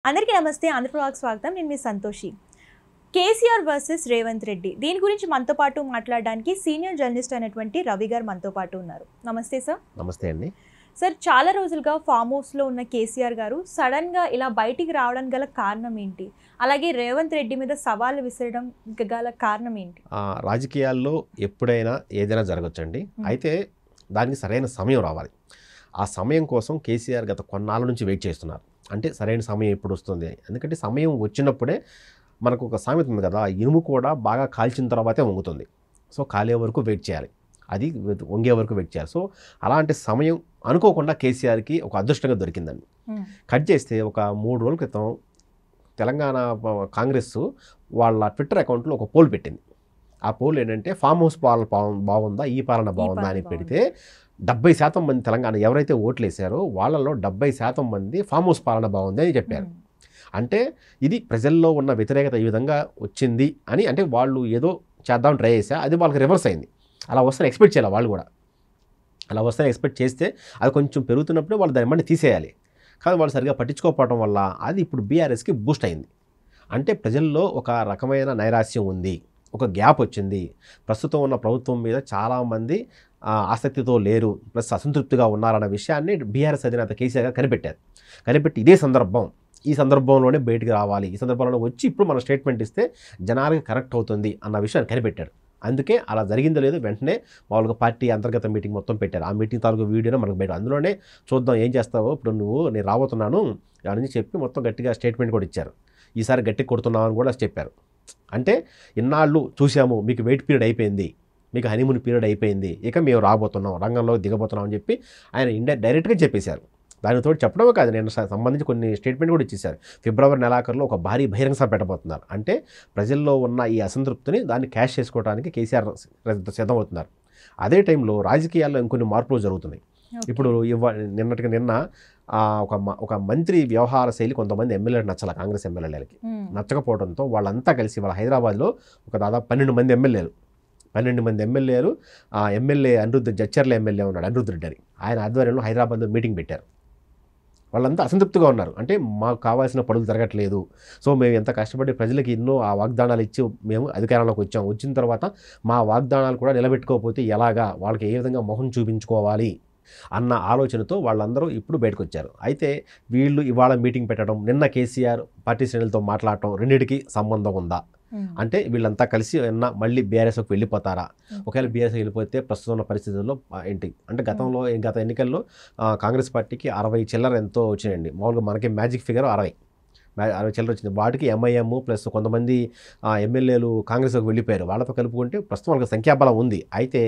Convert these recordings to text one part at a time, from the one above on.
అందరికీ నమస్తే. ఆంధ్రప్రభకు స్వాగతం. నేను మీ సంతోషి. కేసీఆర్ వర్సెస్ రేవంత్ రెడ్డి దీని గురించి మనతో పాటు మాట్లాడడానికి సీనియర్ జర్నలిస్ట్ అయినటువంటి రవి గారు మనతో పాటు ఉన్నారు. నమస్తే సార్. నమస్తే అండి. సార్, చాలా రోజులుగా ఫామ్ హౌస్లో ఉన్న కేసీఆర్ గారు సడన్గా ఇలా బయటికి రావడానికి గల కారణం ఏంటి? అలాగే రేవంత్ రెడ్డి మీద సవాళ్ళు విసరడం గల కారణం ఏంటి? రాజకీయాల్లో ఎప్పుడైనా ఏదైనా జరగచ్చండి. అయితే దానికి సరైన సమయం రావాలి. ఆ సమయం కోసం కేసీఆర్ గత కొన్నాళ్ళ నుంచి వెయిట్ చేస్తున్నారు. అంటే సరైన సమయం ఎప్పుడు వస్తుంది? ఎందుకంటే సమయం వచ్చినప్పుడే మనకు ఒక సామెత ఉంది కదా, ఇనుము కూడా బాగా కాల్చిన తర్వాతే వంగుతుంది. సో కాలే వరకు వెయిట్ చేయాలి, అది వంగే వరకు వెయిట్ చేయాలి. సో అలాంటి సమయం అనుకోకుండా కేసీఆర్కి ఒక అదృష్టంగా దొరికిందండి. కట్ చేస్తే ఒక 3 రోజుల క్రితం తెలంగాణ కాంగ్రెస్ వాళ్ళ ట్విట్టర్ అకౌంట్లో ఒక పోల్ పెట్టింది. ఆ పోల్ ఏంటంటే ఫామ్ హౌస్ పాలన బాగుందా, ఈ పాలన బాగుందా అని పెడితే 70% మంది తెలంగాణ ఎవరైతే ఓట్లు వేశారో వాళ్ళలో 70% మంది ఫామ్ హౌస్ పాలన బాగుంది అని చెప్పారు. అంటే ఇది ప్రజల్లో ఉన్న వ్యతిరేకత ఈ విధంగా వచ్చింది అని, అంటే వాళ్ళు ఏదో చేద్దాం ట్రై చేశా, అది వాళ్ళకి రివర్స్ అయింది. అలా వస్తే ఎక్స్పెక్ట్ చేయాలి వాళ్ళు కూడా. అలా వస్తే ఎక్స్పెక్ట్ చేస్తే అది కొంచెం పెరుగుతున్నప్పుడే వాళ్ళు దాని మళ్ళీ తీసేయాలి. కానీ వాళ్ళు సరిగా పట్టించుకోకపోవడం వల్ల అది ఇప్పుడు బీఆర్ఎస్కి బూస్ట్ అయింది. అంటే ప్రజల్లో ఒక రకమైన నైరాశ్యం ఉంది, ఒక గ్యాప్ వచ్చింది. ప్రస్తుతం ఉన్న ప్రభుత్వం మీద చాలామంది ఆసక్తితో లేరు, ప్లస్ అసంతృప్తిగా ఉన్నారన్న విషయాన్ని బీఆర్ఎస్ అధినేత కేసీఆర్ గారు కనిపెట్టారు. కనిపెట్టి ఈ సందర్భంలోనే బయటికి రావాలి, ఈ సందర్భంలోనే వచ్చి ఇప్పుడు మన స్టేట్మెంట్ ఇస్తే జనాలకి కరెక్ట్ అవుతుంది అన్న విషయాన్ని కనిపెట్టాడు. అందుకే అలా జరిగిందో లేదో వెంటనే మామూలుగా పార్టీ అంతర్గత మీటింగ్ మొత్తం పెట్టారు. ఆ మీటింగ్ తాలూకు వీడియోనే మనకు బయట, అందులోనే చూద్దాం ఏం చేస్తావో ఇప్పుడు నేను రాబోతున్నాను అని చెప్పి మొత్తం గట్టిగా స్టేట్మెంట్ కూడా ఇచ్చారు. ఈసారి గట్టిగా కొడుతున్నావు అని కూడా చెప్పారు. అంటే ఇన్నాళ్ళు చూసాము, మీకు వెయిట్ పీరియడ్ అయిపోయింది, మీకు హనీమూన్ పీరియడ్ అయిపోయింది, ఇక మేము రాబోతున్నాం, రంగంలో దిగబోతున్నాం అని చెప్పి ఆయన డైరెక్ట్గా చెప్పేశారు. దానితో చెప్పడమే కాదు, నేను సంబంధించి కొన్ని స్టేట్మెంట్ కూడా ఇచ్చేశారు. ఫిబ్రవరి నెలాఖరులో ఒక భారీ బహిరంగ సభ పెట్టబోతున్నారు. అంటే ప్రజల్లో ఉన్న ఈ అసంతృప్తిని దాన్ని క్యాష్ చేసుకోవడానికి కేసీఆర్ సిద్ధమవుతున్నారు. అదే టైంలో రాజకీయాల్లో ఇంకొన్ని మార్పులు జరుగుతున్నాయి. ఇప్పుడు నిన్న ఒక మంత్రి వ్యవహార శైలి కొంతమంది ఎమ్మెల్యేలు నచ్చాల, కాంగ్రెస్ ఎమ్మెల్యేలకి నచ్చకపోవడంతో వాళ్ళంతా కలిసి వాళ్ళ హైదరాబాద్లో ఒక దాదాపు 12 మంది ఎమ్మెల్యేలు ఎమ్మెల్యే జడ్చర్ల ఎమ్మెల్యే ఉన్నాడు అనిరుద్ధ్ రెడ్డి అని, ఆయన ఆధ్వర్యంలో హైదరాబాద్లో మీటింగ్ పెట్టారు. వాళ్ళంతా అసంతృప్తిగా ఉన్నారు. అంటే మాకు కావాల్సిన పనులు జరగట్లేదు, సో మేము ఎంత కష్టపడి ప్రజలకు ఎన్నో ఆ వాగ్దానాలు ఇచ్చి మేము అధికారంలోకి వచ్చిన తర్వాత మా వాగ్దానాలు కూడా నిలబెట్టుకోకపోతే ఎలాగా, వాళ్ళకి ఏ విధంగా మొహం చూపించుకోవాలి అన్న ఆలోచనతో వాళ్ళందరూ ఇప్పుడు బయటకు వచ్చారు. అయితే వీళ్ళు ఇవాళ మీటింగ్ పెట్టడం, నిన్న కేసీఆర్ పార్టీ శ్రేణులతో మాట్లాడటం, రెండింటికి సంబంధం ఉందా? అంటే వీళ్ళంతా కలిసి మళ్ళీ బీఆర్ఎస్కి వెళ్ళిపోతారా? ఒకవేళ బీఆర్ఎస్ వెళ్ళిపోతే ప్రస్తుతం ఉన్న పరిస్థితుల్లో ఏంటి అంటే, గత ఎన్నికల్లో కాంగ్రెస్ పార్టీకి 60 చిల్లర ఎంతో వచ్చినాయండి. మామూలుగా మనకి మ్యాజిక్ ఫిగర్ 60 చిల్లర వచ్చింది. వాటికి ఎంఐఎం ప్లస్ కొంతమంది ఎమ్మెల్యేలు కాంగ్రెస్కి వెళ్ళిపోయారు. వాళ్ళతో కలుపుకుంటే ప్రస్తుతం వాళ్ళకి సంఖ్యాబలం ఉంది. అయితే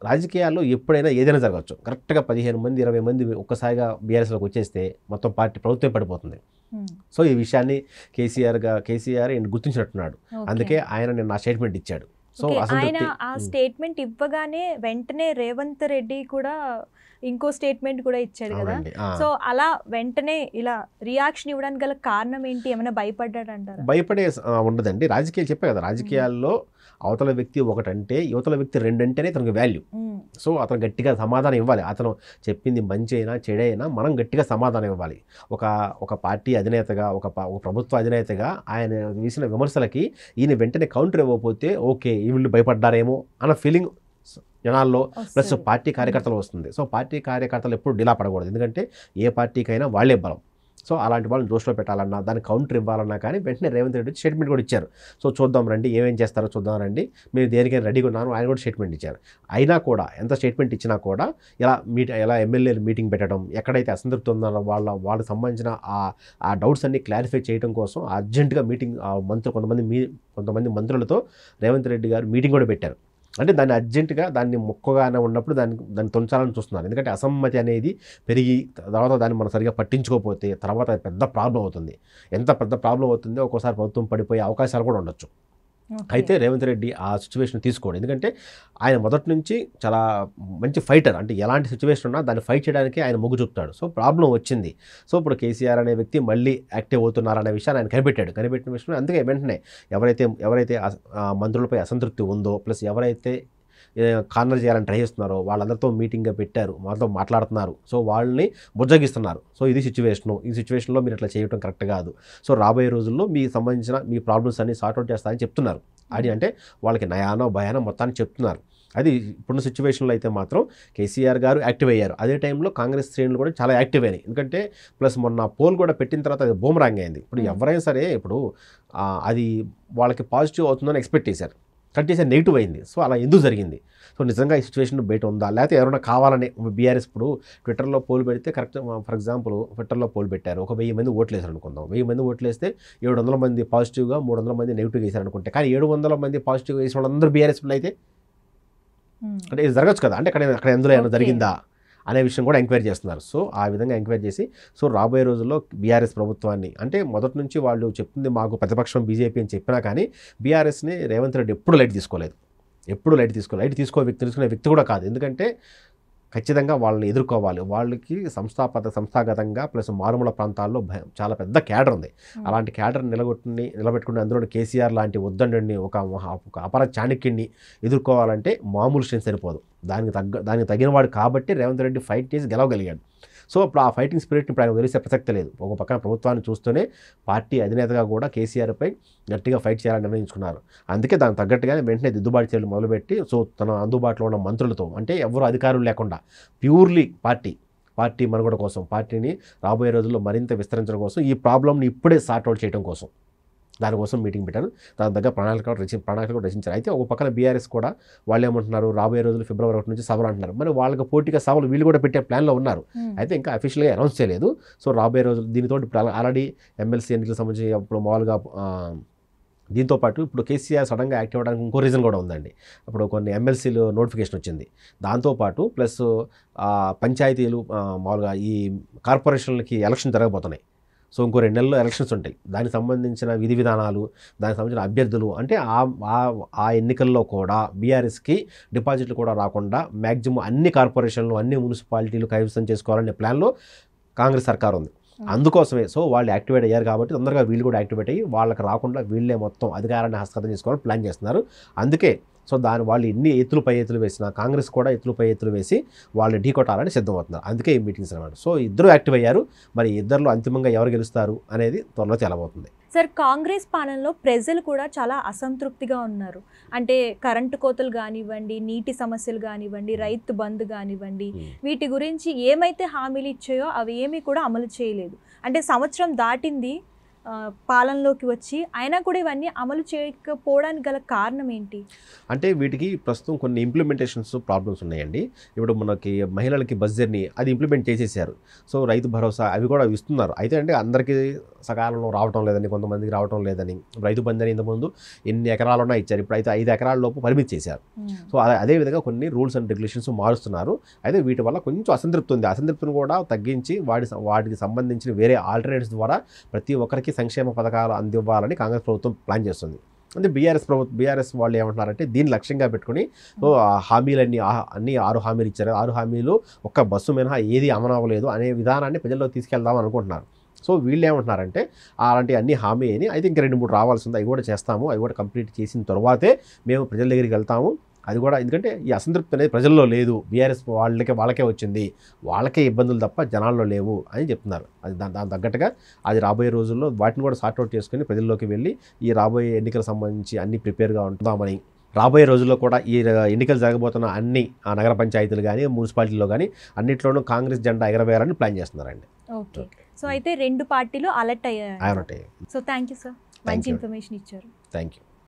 రాజకీయాల్లో ఎప్పుడైనా ఏదైనా జరగచ్చు. కరెక్ట్గా 15 మంది 20 మంది ఒక్కసారిగా బీఆర్ఎస్లోకి వచ్చేస్తే మొత్తం ప్రభుత్వం పడిపోతుంది. సో ఈ విషయాన్ని కేసీఆర్ గుర్తించినట్టున్నాడు. అందుకే ఆయన నిన్న స్టేట్మెంట్ ఇచ్చాడు. సో ఆయన ఆ స్టేట్మెంట్ ఇవ్వగానే వెంటనే రేవంత్ రెడ్డి కూడా ఇంకో స్టేట్మెంట్ కూడా ఇచ్చాడు కదా. సో అలా వెంటనే ఇలా రియాక్షన్ ఇవ్వడానికి గల కారణం ఏంటి? ఏమైనా భయపడ్డాడంటారా? భయపడే ఉండదండి. రాజకీయాలు చెప్పే కదా, రాజకీయాల్లో అవతల వ్యక్తి ఒకటంటే యువతల వ్యక్తి రెండంటేనే తనకు వాల్యూ. సో అతను గట్టిగా సమాధానం ఇవ్వాలి. అతను చెప్పింది మంచి అయినా చెడైనా మనం గట్టిగా సమాధానం ఇవ్వాలి. ఒక పార్టీ అధినేతగా, ఒక ప్రభుత్వ అధినేతగా ఆయన వేసిన విమర్శలకి ఈయన వెంటనే కౌంటర్ ఇవ్వకపోతే ఓకే వీళ్ళు భయపడ్డారేమో అన్న ఫీలింగ్ జనాల్లో ప్లస్ పార్టీ కార్యకర్తలు వస్తుంది. సో పార్టీ కార్యకర్తలు ఎప్పుడు డిలా పడకూడదు, ఎందుకంటే ఏ పార్టీకైనా వాళ్ళే బలం. సో అలాంటి వాళ్ళని దృష్టిలో పెట్టాలన్నా, దానికి కౌంటర్ ఇవ్వాలన్నా కానీ వెంటనే రేవంత్ రెడ్డి స్టేట్మెంట్ కూడా ఇచ్చారు. సో చూద్దాం రండి, ఏమేం చేస్తారో చూద్దాం రండి, మీరు దేనికైనా రెడీగా ఉన్నాను ఆయన కూడా స్టేట్మెంట్ ఇచ్చారు. అయినా కూడా ఎంత స్టేట్మెంట్ ఇచ్చినా కూడా ఎలా ఎమ్మెల్యేలు మీటింగ్ పెట్టడం, ఎక్కడైతే అసంతృప్తి ఉందో వాళ్ళకి సంబంధించిన ఆ డౌట్స్ అన్ని క్లారిఫై చేయడం కోసం అర్జెంటుగా మీటింగ్ కొంతమంది మంత్రులతో రేవంత్ రెడ్డి గారు మీటింగ్ కూడా పెట్టారు. అంటే దాన్ని అర్జెంటుగా దాన్ని మొక్కగానే ఉన్నప్పుడు దాన్ని తొంచాలని చూస్తున్నారు. ఎందుకంటే అసమ్మతి అనేది పెరిగి తర్వాత దాన్ని మనం సరిగా పట్టించుకోకపోతే తర్వాత పెద్ద ప్రాబ్లం అవుతుంది. ఎంత పెద్ద ప్రాబ్లం అవుతుందో ఒక్కోసారి ప్రభుత్వం పడిపోయే అవకాశాలు కూడా ఉండొచ్చు. అయితే రేవంత్ రెడ్డి ఆ సిచ్యువేషన్ తీసుకోండి, ఎందుకంటే ఆయన మొదటి నుంచి చాలా మంచి ఫైటర్. అంటే ఎలాంటి సిచ్యువేషన్ ఉన్నా దాన్ని ఫైట్ చేయడానికి ఆయన మొగ్గు చూపుతాడు. సో ప్రాబ్లం వచ్చింది, సో ఇప్పుడు కేసీఆర్ అనే వ్యక్తి మళ్ళీ యాక్టివ్ అవుతున్నారనే విషయాన్ని ఆయన కనిపెట్టిన విషయం. అందుకే వెంటనే ఎవరైతే మంత్రులపై అసంతృప్తి ఉందో, ప్లస్ ఎవరైతే కార్నర్ చేయాలని ట్రై చేస్తున్నారో వాళ్ళందరితో మీటింగ్గా పెట్టారు, వాళ్ళతో మాట్లాడుతున్నారు. సో వాళ్ళని బుజ్జగిస్తున్నారు. సో ఇది సిచ్యువేషను, ఈ సిచ్యువేషన్లో మీరు ఇట్లా చేయడం కరెక్ట్ కాదు. సో రాబోయే రోజుల్లో మీకు సంబంధించిన మీ ప్రాబ్లమ్స్ అన్ని సార్ట్అవుట్ చేస్తారని చెప్తున్నారు. అది అంటే వాళ్ళకి నయానో భయానో మొత్తాన్ని చెప్తున్నారు. అది ఇప్పుడున్న సిచ్యువేషన్లో అయితే మాత్రం కేసీఆర్ గారు యాక్టివ్ అయ్యారు. అదే టైంలో కాంగ్రెస్ శ్రేణులు కూడా చాలా యాక్టివ్ అయినాయి. ఎందుకంటే ప్లస్ మొన్న పోల్ కూడా పెట్టిన తర్వాత అది బూమరాంగ్ అయింది. ఇప్పుడు ఎవరైనా సరే ఇప్పుడు అది వాళ్ళకి పాజిటివ్ అవుతుందని ఎక్స్పెక్ట్ చేశారు, కట్ చేసి నెగిటివ్ అయింది. సో అలా ఎందుకు జరిగింది? సో నిజంగా ఈ సిచ్యువేషన్ బయట ఉందా, లేకపోతే ఎవరైనా కావాలని బీఆర్ఎస్ ఇప్పుడు ట్విట్టర్లో పోల్ పెడితే కరెక్ట్, ఫర్ ఎగ్జాంపుల్ ట్విట్టర్లో పోల్ పెట్టారు, ఒక 1000 మంది ఓట్లు వేసారు అనుకుందాం. 1000 మంది ఓట్లు వేస్తే 700 మంది పాజిటివ్గా 300 మంది నెగిటివ్గా వేసారు అనుకుంటే, కానీ 700 మంది పాజిటివ్గా వేసిన వాళ్ళందరూ బీఆర్ఎస్ అయితే అంటే ఇది జరగచ్చు కదా. అంటే అక్కడ ఎందులో ఏమైనా జరిగిందా అనే విషయం కూడా ఎంక్వైరీ చేస్తున్నారు. సో ఆ విధంగా ఎంక్వైరీ చేసి సో రాబోయే రోజుల్లో బీఆర్ఎస్ ప్రభుత్వాన్ని, అంటే మొదటి నుంచి వాళ్ళు చెప్తుంది మాకు ప్రతిపక్షం బీజేపీ అని చెప్పినా కానీ బీఆర్ఎస్ని రేవంత్ రెడ్డి ఎప్పుడు లైట్ తీసుకోలేదు. లైట్ తీసుకునే వ్యక్తి కూడా కాదు. ఎందుకంటే ఖచ్చితంగా వాళ్ళని ఎదుర్కోవాలి. వాళ్ళకి సంస్థాగతంగా ప్లస్ మారుమూల ప్రాంతాల్లో చాలా పెద్ద క్యాడర్ ఉంది. అలాంటి క్యాడర్ నిలబెట్టుకుని అందులో కేసీఆర్ లాంటి ఉద్దండుని ఒక అపర చాణక్యుడిని ఎదుర్కోవాలంటే మామూలు స్ట్రెంత్ సరిపోదు. దానికి తగినవాడు కాబట్టి రేవంత్ రెడ్డి ఫైట్ చేసి గెలవగలిగాడు. సో ఇప్పుడు ఆ ఫైటింగ్ స్పిరిట్ని ఇప్పుడు ఆయన వదిలేసే ప్రసక్తి లేదు. ఒక పక్కన ప్రభుత్వాన్ని చూస్తూనే పార్టీ అధినేతగా కూడా కేసీఆర్పై గట్టిగా ఫైట్ చేయాలని నిర్ణయించుకున్నారు. అందుకే దానికి తగ్గట్టుగానే వెంటనే దిద్దుబాటు చర్యలు మొదలుపెట్టి సో తన అందుబాటులో ఉన్న మంత్రులతో, అంటే ఎవరు అధికారులు లేకుండా ప్యూర్లీ పార్టీ మనుగడ కోసం, పార్టీని రాబోయే రోజుల్లో మరింత విస్తరించడం కోసం, ఈ ప్రాబ్లమ్ని ఇప్పుడే సార్ట్అవుట్ చేయడం కోసం దానికోసం మీటింగ్ పెట్టారు. దాని దగ్గర ప్రణాళిక కూడా రచించారు. అయితే ఒక పక్కన బీఆర్ఎస్ కూడా వాళ్ళు ఏమంటున్నారు, రాబోయే రోజులు ఫిబ్రవరి 1 నుంచి సభలు అంటున్నారు. మరి వాళ్ళకి పోటీగా సభలు వీళ్ళు కూడా పెట్టే ప్లాన్లో ఉన్నారు. అయితే ఇంకా అఫీషియల్గా అనౌన్స్ చేయలేదు. సో రాబోయే రోజులు దీనితో ఇప్పుడు ఆల్రెడీ ఎమ్మెల్సీ ఎన్నికలకు సంబంధించి ఇప్పుడు మామూలుగా దీంతోపాటు ఇప్పుడు కేసీఆర్ సడన్గా యాక్టివ్ అవ్వడానికి ఇంకో రీజన్ కూడా ఉందండి. ఇప్పుడు కొన్ని ఎమ్మెల్సీలు నోటిఫికేషన్ వచ్చింది. దాంతోపాటు ప్లస్ పంచాయతీలు మామూలుగా ఈ కార్పొరేషన్లకి ఎలక్షన్ జరగబోతున్నాయి. సో ఇంకో 2 నెలల్లో ఎలక్షన్స్ ఉంటాయి. దానికి సంబంధించిన విధి విధానాలు, దానికి సంబంధించిన అభ్యర్థులు, అంటే ఆ ఎన్నికల్లో కూడా బీఆర్ఎస్కి డిపాజిట్లు కూడా రాకుండా మ్యాక్సిమం అన్ని కార్పొరేషన్లు, అన్ని మున్సిపాలిటీలు కైవసం చేసుకోవాలనే ప్లాన్లో కాంగ్రెస్ సర్కార్ ఉంది. అందుకోసమే సో వాళ్ళు యాక్టివేట్ అయ్యారు కాబట్టి తొందరగా వీళ్ళు కూడా యాక్టివేట్ అయ్యి వాళ్ళకి రాకుండా వీళ్ళే మొత్తం అధికారాన్ని హస్తగతం చేసుకోవాలని ప్లాన్ చేస్తున్నారు. అందుకే సో వాళ్ళు ఎన్ని పై ఎత్తులు వేసినా కాంగ్రెస్ కూడా పై ఎత్తులు వేసి వాళ్ళు ఢీకొట్టాలని సిద్ధమవుతున్నారు. అందుకే ఈ మీటింగ్స్ అన్నమాట. సో ఇద్దరు యాక్టివ్ అయ్యారు. మరి ఇద్దరిలో అంతిమంగా ఎవరు గెలుస్తారు అనేది త్వరలో తెలబోతుంది. సార్, కాంగ్రెస్ పాలనలో ప్రజలు కూడా చాలా అసంతృప్తిగా ఉన్నారు. అంటే కరెంటు కోతలు కానివ్వండి, నీటి సమస్యలు కానివ్వండి, రైతు బంధు కానివ్వండి, వీటి గురించి ఏమైతే హామీలు ఇచ్చాయో అవి ఏమీ కూడా అమలు చేయలేదు. అంటే సంవత్సరం దాటింది పాలనలోకి వచ్చి, అయినా కూడా ఇవన్నీ అమలు చేయకపోవడానికి గల కారణం ఏంటి? అంటే వీటికి ప్రస్తుతం కొన్ని ఇంప్లిమెంటేషన్స్ ప్రాబ్లమ్స్ ఉన్నాయండి. ఇప్పుడు మనకి మహిళలకి బడ్జెట్ని అది ఇంప్లిమెంట్ చేసేసారు. సో రైతు భరోసా అవి కూడా ఇస్తున్నారు. అయితే అంటే అందరికీ సకాలంలో రావటం లేదని, కొంతమందికి రావటం లేదని, రైతు బంధు అని ఇంతకుముందు ఎన్ని ఎకరాలున్నా ఇచ్చారు, ఇప్పుడు అయితే 5 ఎకరాల లోపు పరిమితి చేశారు. సో అదేవిధంగా కొన్ని రూల్స్ అండ్ రెగ్యులేషన్స్ మారుస్తున్నారు. అయితే వీటి వల్ల కొంచెం అసంతృప్తి ఉంది. అసంతృప్తిని కూడా తగ్గించి వాటికి సంబంధించిన వేరే ఆల్టర్నేటివ్స్ ద్వారా ప్రతి ఒక్కరికి సంక్షేమ పథకాలు అందివ్వాలని కాంగ్రెస్ ప్రభుత్వం ప్లాన్ చేస్తుంది. అంటే బీఆర్ఎస్ వాళ్ళు ఏమంటున్నారంటే దీన్ని లక్ష్యంగా పెట్టుకుని హామీలన్నీ 6 హామీలు ఇచ్చారు. 6 హామీలు ఒక్క బస్సు మినహా ఏది అమలు అవ్వలేదు అనే విధానాన్ని ప్రజల్లో తీసుకెళ్దాం అనుకుంటున్నారు. సో వీళ్ళు ఏమంటున్నారంటే అలాంటి అన్ని హామీ అని అయితే ఇంకా 2-3 రావాల్సింది, అవి కూడా చేస్తాము, అవి కూడా కంప్లీట్ చేసిన తర్వాతే మేము ప్రజల దగ్గరికి వెళ్తాము. అది కూడా ఎందుకంటే ఈ అసంతృప్తి అనేది ప్రజల్లో లేదు, బీఆర్ఎస్ వాళ్ళకే వచ్చింది, వాళ్ళకే ఇబ్బందులు తప్ప జనాల్లో లేవు అని చెప్తున్నారు. అది దాని తగ్గట్టుగా అది రాబోయే రోజుల్లో వాటిని కూడా సార్ట్అవుట్ చేసుకుని ప్రజల్లోకి వెళ్ళి ఈ రాబోయే ఎన్నికలకు సంబంధించి అన్ని ప్రిపేర్గా ఉంటుందామని, రాబోయే రోజుల్లో కూడా ఈ ఎన్నికలు జరగబోతున్న అన్ని నగర పంచాయతీలు కానీ మున్సిపాలిటీలో కానీ అన్నింటిలోనూ కాంగ్రెస్ జెండా ఎగరవేయాలని ప్లాన్ చేస్తున్నారండి. ఓకే. సో అయితే 2 పార్టీలు అలర్ట్ అయ్యాయి. సో థ్యాంక్ యూ సార్, మంచి ఇన్ఫర్మేషన్ ఇచ్చారు. Thank you.